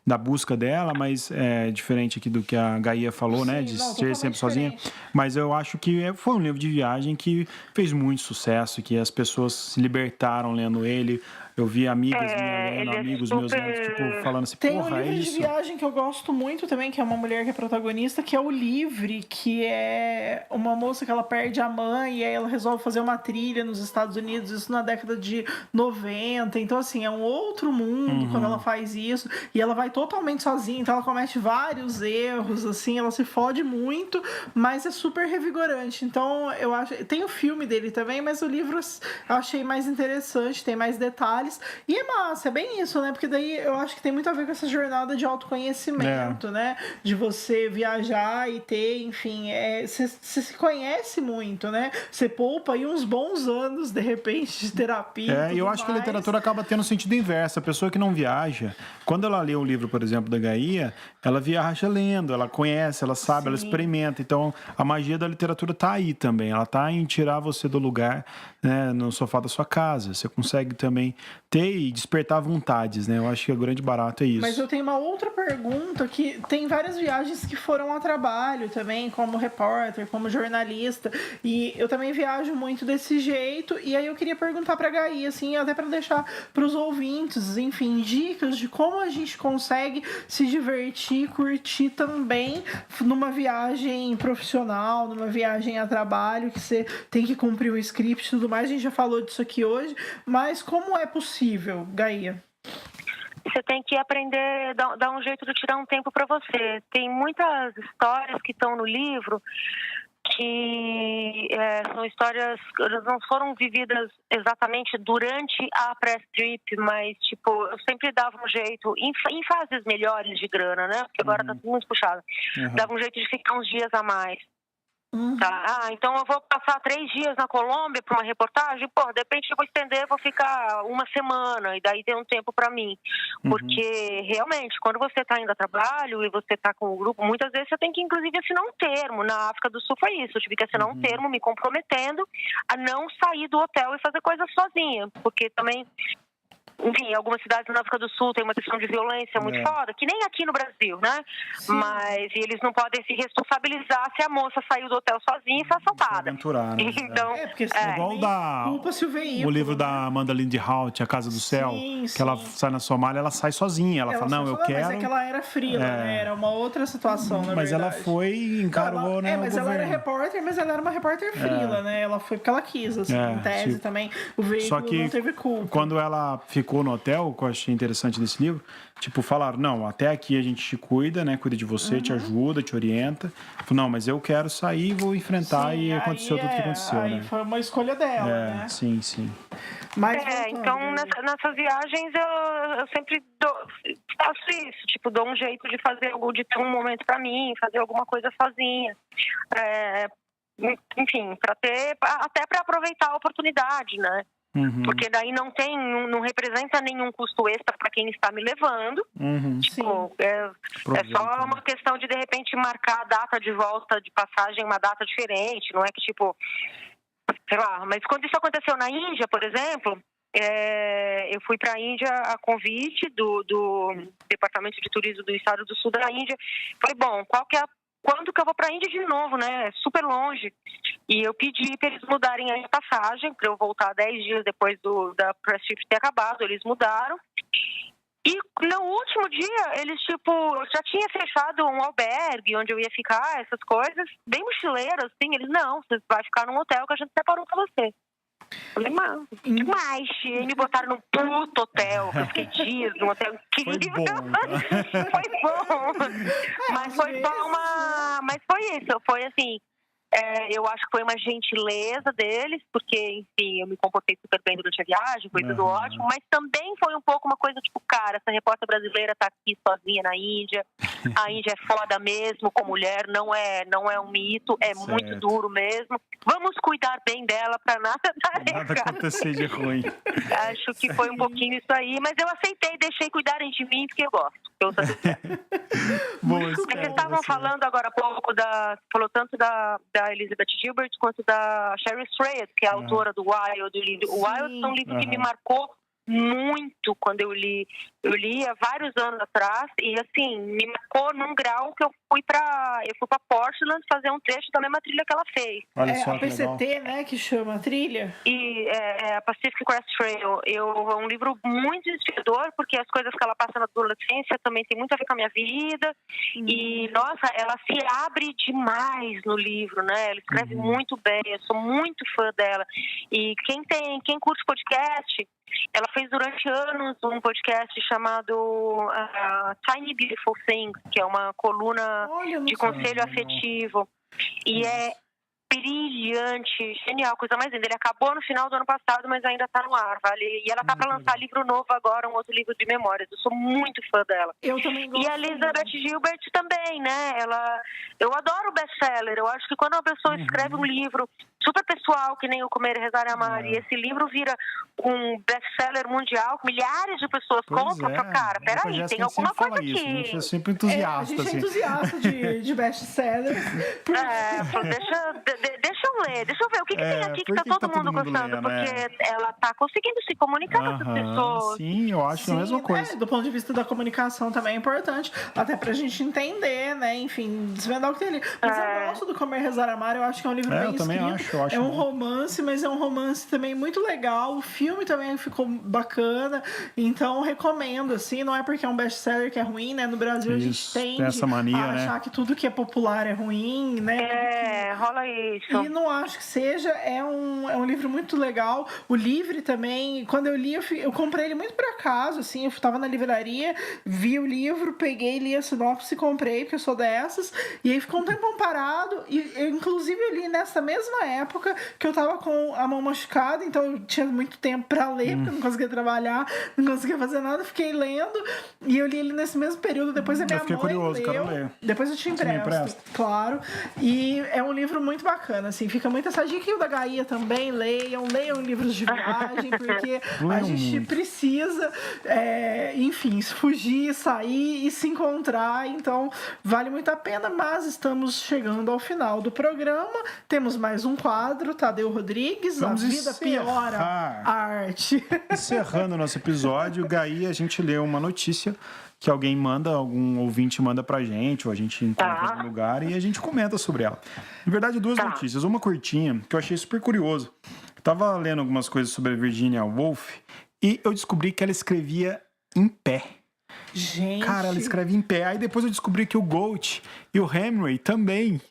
da busca dela, mas é diferente aqui do que a Gaia falou, né? De ser sempre sozinha. Mas eu acho que foi um livro de viagem que fez muito sucesso, que as pessoas se libertaram lendo ele. Eu vi amigas minhas lendo, amigos meus lendo, tipo, falando assim, Tem um livro de viagem que eu gosto muito também, que é uma mulher que é protagonista, que é o Livre, que é uma moça que ela perde a mãe e aí ela resolve fazer uma trilha nos Estados Unidos, isso na década de 90. Então, assim, é um outro mundo quando ela faz isso. E ela vai totalmente sozinha, então ela comete vários erros, assim, ela se fode muito, mas é super revigorante. Então, eu acho... Tem o filme dele também, mas o livro eu achei mais interessante, tem mais detalhes. E é massa, é bem isso, né? Porque daí eu acho que tem muito a ver com essa jornada de autoconhecimento, né? De você viajar e ter, enfim, você se conhece muito, né? Você poupa aí uns bons anos, de repente, de terapia. E eu acho que a literatura acaba tendo sentido inverso. A pessoa que não viaja, quando ela lê um livro, por exemplo, da Gaia, ela viaja lendo, ela conhece, ela sabe, ela experimenta. Então, a magia da literatura tá aí também. Ela tá em tirar você do lugar, né, no sofá da sua casa. Você consegue também ter e despertar vontades, né? Eu acho que o grande barato é isso. Mas eu tenho uma outra pergunta, que tem várias viagens que foram a trabalho também, como repórter, como jornalista, e eu também viajo muito desse jeito, e aí eu queria perguntar pra Gaia, assim, até pra deixar pros ouvintes, enfim, dicas de como a gente consegue se divertir, curtir também numa viagem profissional, numa viagem a trabalho, que você tem que cumprir o script e tudo mais. A gente já falou disso aqui hoje, mas como é possível, Gaia? Você tem que aprender, dar um jeito de tirar um tempo para você. Tem muitas histórias que estão no livro que são histórias que não foram vividas exatamente durante a press trip, mas, tipo, eu sempre dava um jeito, em fases melhores de grana, né? Porque agora tá muito puxado. Dava um jeito de ficar uns dias a mais. Tá? Então eu vou passar 3 dias na Colômbia para uma reportagem, de repente eu vou estender, vou ficar uma semana, e daí tem um tempo para mim. Porque, realmente, quando você está indo a trabalho e você está com o grupo, muitas vezes você tem que, inclusive, assinar um termo. Na África do Sul foi isso, eu tive que assinar um termo me comprometendo a não sair do hotel e fazer coisas sozinha, porque também... Enfim, algumas cidades na África do Sul tem uma questão de violência muito foda, que nem aqui no Brasil, né? Sim. Mas eles não podem se responsabilizar se a moça saiu do hotel sozinha e foi assaltada. Né? Então, porque igual o livro da Amanda Lindhout, A Casa do Céu, que ela sai na Somália, ela sai sozinha. Ela fala, não, eu quero... Mas é que ela era frila, né? Era uma outra situação, na mas verdade. Ela foi e encarou, né? Mas ela era repórter, mas ela era uma repórter frila, né? Ela foi porque ela quis, assim, em tese também. O veículo não teve culpa. Quando ela ficou ficou no hotel, que eu achei interessante desse livro, tipo, falaram, não, até aqui a gente te cuida, né? Cuida de você, te ajuda, te orienta. Falei, não, mas eu quero sair e vou enfrentar e aconteceu tudo o que aconteceu, aí né? foi uma escolha dela, né? Sim. Mas Então nessas viagens eu sempre faço isso, tipo, dou um jeito de fazer de ter um momento pra mim, fazer alguma coisa sozinha. Enfim, até para aproveitar a oportunidade, né? Porque daí não representa nenhum custo extra para quem está me levando. Tipo, é só uma questão de repente marcar a data de volta de passagem, uma data diferente, não é que tipo, sei lá, mas quando isso aconteceu na Índia, por exemplo, eu fui para a Índia a convite do Departamento de Turismo do Estado do Sul da Índia. Falei, bom, quando que eu vou para a Índia de novo, né? É super longe. E eu pedi para eles mudarem a passagem, para eu voltar 10 dias depois da press trip ter acabado. Eles mudaram. E no último dia, eles, tipo, já tinha fechado um albergue onde eu ia ficar, essas coisas, bem mochileiras, assim. Eles, não, você vai ficar num hotel que a gente separou para você. Eu falei, mano, demais. E me botaram num puto hotel, que eu fiquei dias num hotel incrível. Foi bom. Mas foi só Mas foi isso, foi assim. Eu acho que foi uma gentileza deles, porque, enfim, eu me comportei super bem durante a viagem, foi tudo ótimo, mas também foi um pouco uma coisa tipo, cara, essa repórter brasileira tá aqui sozinha na Índia, a Índia é foda mesmo com mulher, não é um mito, é muito duro mesmo, vamos cuidar bem dela pra nada acontecer de ruim. Acho que foi um pouquinho isso aí, mas eu aceitei, deixei cuidarem de mim, porque eu gosto. Vocês estavam falando agora há pouco falou tanto da Elizabeth Gilbert quanto da Cheryl Strayed, que é a autora do Wild. O Wild é um livro que me marcou muito quando eu li há vários anos atrás e assim me marcou num grau que eu fui para Portland fazer um trecho da mesma trilha que ela fez. Olha só, a PCT, né, que chama a trilha. E a Pacific Crest Trail. É um livro muito inspirador porque as coisas que ela passa na adolescência também tem muito a ver com a minha vida e nossa, ela se abre demais no livro, né? Ela escreve muito bem. Eu sou muito fã dela. E quem curte podcast, ela fez durante anos um podcast chamado Tiny Beautiful Things, que é uma coluna de conselho afetivo. E é brilhante, genial, coisa mais linda. Ele acabou no final do ano passado, mas ainda está no ar, vale? E ela está para lançar livro novo agora, um outro livro de memórias. Eu sou muito fã dela. Eu também gosto. E a Elizabeth Gilbert também, né? Eu adoro best-seller. Eu acho que quando uma pessoa escreve um livro super pessoal, que nem o Comer, Rezar e Amar, e esse livro vira um best-seller mundial, milhares de pessoas compram, cara, peraí, tem alguma coisa aqui. A gente é sempre entusiasta. A gente é entusiasta de best-seller. Deixa eu ler, deixa eu ver o que tem aqui que tá todo mundo gostando, porque ela tá conseguindo se comunicar com essas pessoas. Sim, eu acho a mesma coisa. Do ponto de vista da comunicação também é importante, até pra gente entender, né, enfim, desvendar o que tem ali. Mas eu gosto do Comer, Rezar e Amar, eu acho que é um livro bem escrito. É um romance, mas é um romance também muito legal. O filme também ficou bacana, então recomendo, assim, não é porque é um best-seller que é ruim, né, no Brasil a gente tende essa mania, a achar que tudo que é popular é ruim, né. Rola isso. E não acho que seja, é um livro muito legal. O Livre também, quando eu li, eu comprei ele muito por acaso, assim, eu tava na livraria, vi o livro, peguei, li a sinopse e comprei, porque eu sou dessas, e aí ficou um tempo parado, e inclusive eu li nessa mesma época que eu tava com a mão machucada, então eu tinha muito tempo pra ler, porque eu não conseguia trabalhar, não conseguia fazer nada, fiquei lendo, e eu li ele nesse mesmo período, depois a minha mãe curioso, leu, quero ler. Depois eu te empresto, claro, e é um livro muito bacana, assim, fica muito essa dica. E o da Gaia também, leiam livros de viagem, porque a gente precisa, enfim, fugir, sair e se encontrar, então vale muito a pena, mas estamos chegando ao final do programa, temos mais um quadro, Tadeu Rodrigues, Vamos A Vida Piora a Arte. Encerrando o nosso episódio, Gaia, a gente lê uma notícia que alguém manda, algum ouvinte manda pra gente, ou a gente encontra em algum lugar e a gente comenta sobre ela. Na verdade, duas notícias. Uma curtinha, que eu achei super curioso. Eu tava lendo algumas coisas sobre a Virginia Woolf e eu descobri que ela escrevia em pé. Gente. Cara, ela escreve em pé. Aí depois eu descobri que o Goethe e o Hemingway também.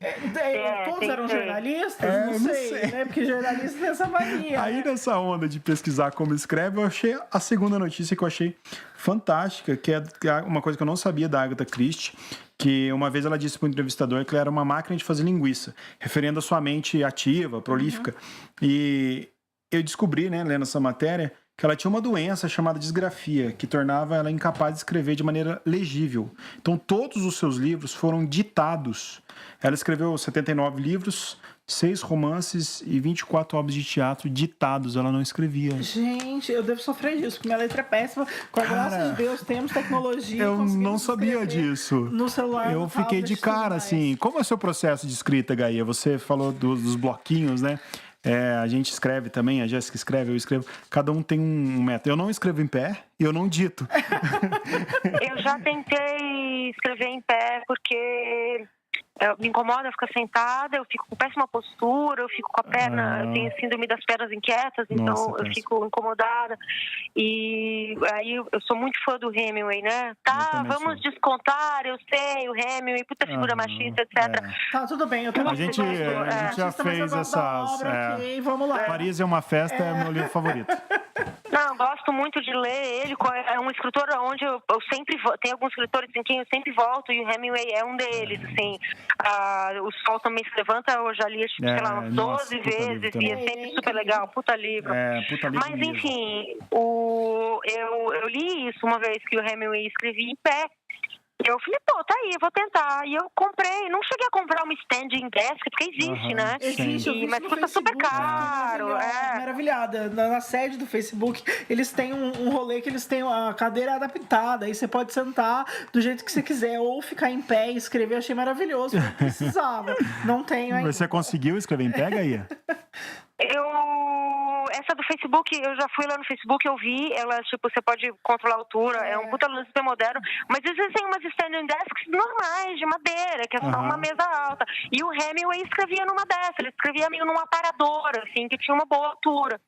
Todos eram jornalistas? Não sei, né? Porque jornalista tem essa mania. Aí né? nessa onda de pesquisar como escreve, eu achei a segunda notícia que eu achei fantástica, que é uma coisa que eu não sabia da Agatha Christie, que uma vez ela disse para o entrevistador que ela era uma máquina de fazer linguiça, referendo a sua mente ativa, prolífica. E eu descobri, né, lendo essa matéria, que ela tinha uma doença chamada disgrafia, que tornava ela incapaz de escrever de maneira legível. Então, todos os seus livros foram ditados. Ela escreveu 79 livros, 6 romances e 24 obras de teatro ditados. Ela não escrevia. Gente, eu devo sofrer disso, porque minha letra é péssima. Com a graça de Deus, temos tecnologia. Eu não conseguimos sabia escrever disso. No celular, Eu no fiquei tablet, de tudo cara, mais. assim. Como é o seu processo de escrita, Gaia? Você falou dos bloquinhos, né? A gente escreve também, a Jéssica escreve, eu escrevo. Cada um tem um método. Eu não escrevo em pé e eu não dito. Eu já tentei escrever em pé porque me incomoda ficar sentada, eu fico com péssima postura, eu fico com a perna, eu tenho síndrome das pernas inquietas, então Nossa, eu fico incomodada. E aí eu sou muito fã do Hemingway, né? Tá, vamos descontar, eu sei, o Hemingway, puta figura machista, etc. Tá, tudo bem, eu também A gente já fez essas. Ok, vamos lá. Paris é uma festa, é meu livro favorito. Não, gosto muito de ler ele. É um escritor onde eu sempre tem alguns escritores em quem eu sempre volto e o Hemingway é um deles, assim. O Sol Também Se Levanta, eu já li, sei lá, umas 12 vezes e é sempre super legal, puta livro. Puta livro. Mas, enfim, eu li isso uma vez que o Hemingway escrevia em pé. Eu falei, pô, tá aí, eu vou tentar. E eu comprei, não cheguei a comprar uma standing desk, porque existe, né? Existe, eu vi mas no custa super Facebook, caro. Maravilhada. Na sede do Facebook, eles têm um rolê que eles têm a cadeira adaptada. Aí você pode sentar do jeito que você quiser, ou ficar em pé e escrever. Eu achei maravilhoso, porque precisava. Não tenho ainda. Você conseguiu escrever em pé, Gaia? Essa do Facebook, eu já fui lá no Facebook, eu vi, ela, tipo, você pode controlar a altura, é um puta lance super moderno, mas existem umas standing desks normais, de madeira, que é só uma mesa alta. E o Hemingway escrevia numa dessa, ele escrevia meio num aparador, assim, que tinha uma boa altura.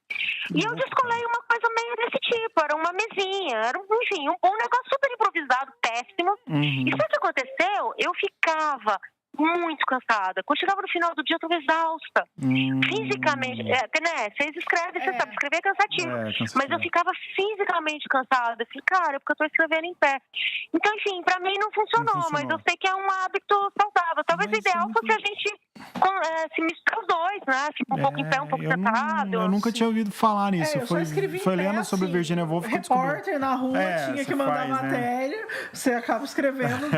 E eu descolei uma coisa meio desse tipo, era uma mesinha, era, enfim, um negócio super improvisado, péssimo. E sabe o que aconteceu? Eu ficava muito cansada. Quando chegava no final do dia, eu estava exausta. Fisicamente. Né? Vocês escrevem, você sabe, escrever é cansativo. Mas eu ficava fisicamente cansada. Eu falei, cara, é porque eu estou escrevendo em pé. Então, enfim, para mim não funcionou, mas eu sei que é um hábito saudável. Talvez o ideal fosse a gente se misturar os dois, né? Tipo, um pouco em pé, um pouco sentado. Eu nunca tinha ouvido falar nisso. Foi lendo sobre Virginia Woolf que repórter na rua tinha que mandar matéria. Né? Você acaba escrevendo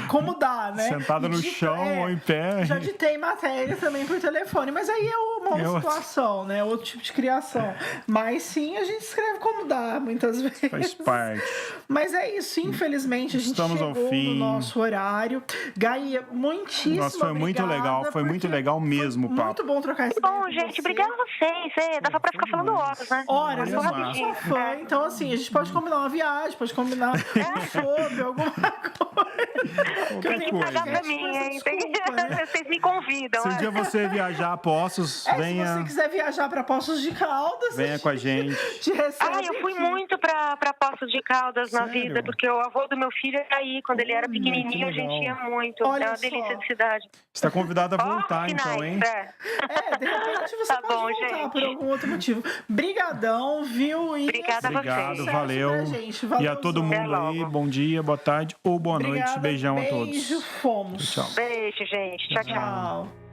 como dá, né? Sentada no chão ou em pé. Já ditei matéria também por telefone, mas aí é uma outra situação, né? Outro tipo de criação. Mas sim, a gente escreve como dá, muitas vezes. Faz parte. Mas é isso, infelizmente, a gente chegou no nosso horário. Gaia, muitíssimo Nossa, foi muito legal, foi muito legal mesmo, papo. Muito bom trocar esse Bom, gente, obrigada a vocês. Dava pra ficar falando horas, né? Horas, eu sou fã. Então, assim, a gente pode combinar uma viagem, pode combinar sobre alguma coisa. Tem que pagar pra mim, hein? Vocês me convidam. Se um dia você viajar a Poços, venha. Se você quiser viajar pra Poços de Caldas, venha com a gente. Te recebe. Eu fui muito pra Poços de Caldas na vida, porque o avô do meu filho era aí. Quando ele era pequenininho, a gente ia muito. É uma delícia de cidade. Você está convidada a voltar, então, hein? De repente você pode voltar por algum outro motivo. Brigadão, viu? Obrigada a vocês. Obrigado, valeu. E a todo mundo aí, bom dia, boa tarde ou boa noite. Beijão a todos. Beijo, fomos. Tchau. Beijo, gente. Tchau, tchau.